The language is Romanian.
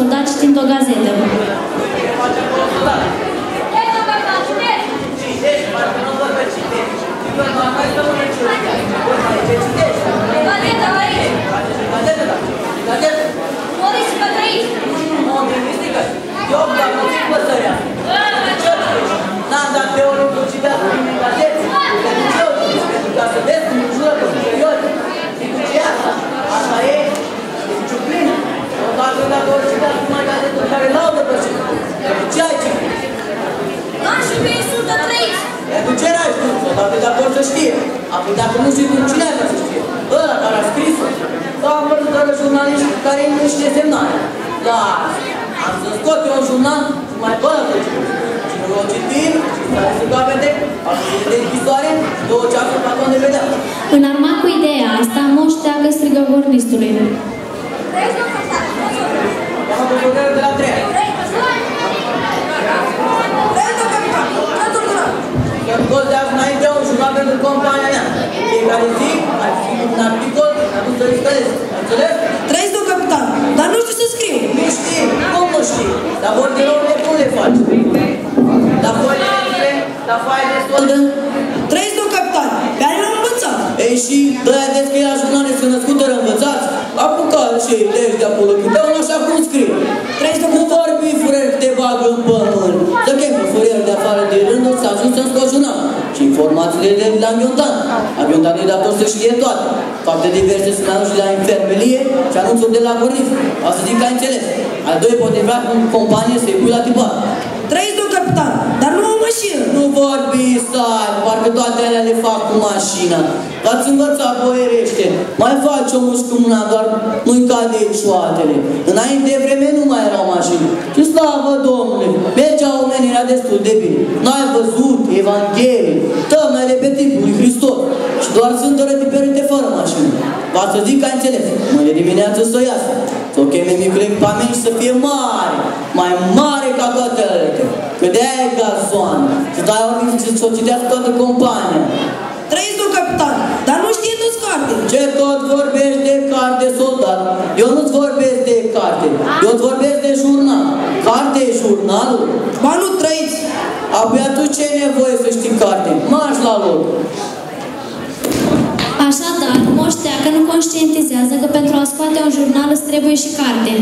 ascultat citind o gazetă. N-am dat pe ori publicitat cu mine gazețe, ca să vezi cum jură pe superior. Zicu ce e asta? Asta e disciplină. Dacă orice dat cu mai gazetă care laudă pe ce ai citit? N-am și pe 130. Tu ce erai știut? Dacă or să știe. Apoi dacă nu știi, cine ai vrea să știe? Ăla care a scris-o. Sau am văzut că jurnaliști care nu știe semnare. Da, am să scot eu un jurnal și mai bă, cine o citim, care se capete, am să de închisoare, 2 ceasuri pe acolo de vedea. Înarmat cu ideea asta, Moș Teagă strigă vornistului. Ia-mă pe jurnalul de la 3 ani. Eu scot de azi înainte un jurnal pentru compania mea. Fiecare zi, mai scris un articol, am dus să riscălesc. Înțeles? Trăiți, domn capitan, dar nu știu să scriu. Nu știi, cum nu știi? Dar borderourile cum le faci? Dar foaie de soldă? Trăiți, domn capitan, pe ale l-am învățat. Ei și ăia de scrie la jurnale sunt născută învățați? Apucați și ei legi de acolo, că dau așa cum scrie. Trăiți, domn Nu vorbi fureri că te bagă în pământ. Să chem pe fureri de afară de rând, să ajung să-mi scot jurnal. Și informațiile de la Ghiontan. Ghiontan e dator să știe toate. Fapte diverse sunt anunțuri la infermelie și anunțuri de la gornif. O să zic că ai înțeles. Al doi poate vrea cu companie să-i pui la tipat. Trăiți, domn capitan, dar nu am mașină. Nu vorbi, stai, parcă toate alea le fac cu mașina. V-ați învățat, boierește. Mai faci o mușcă mâna, doar nu-i cade cioatele. Înainte de vreme nu mai erau mașini. Și slavă Domnule, mergeau omenirea destul de bine. N-ai văzut Evanghelie, tămele pe tipul lui Hristos. Și doar sunt rătiperite fără mașină. V-a să zic că ai înțeles. Mâine dimineață să o iasă. Să o cheme micul echipament și să fie mare. Mai mare ca toate alea. Că de-aia e gazoană. Și să o citească toată compania. Trăiți, domn capitan, dar nu știe toți carte. Ce tot vorbești de carte, soldat? Eu nu-ți vorbesc de carte. Eu-ți vorbesc de jurnal. Carte e jurnalul? Ba nu, Trăiți. Apoi atunci ce e nevoie să știi carte? Marș la loc. Așadar, Moș Teagă nu conștientizează că pentru a scoate un jurnal îți trebuie și carte.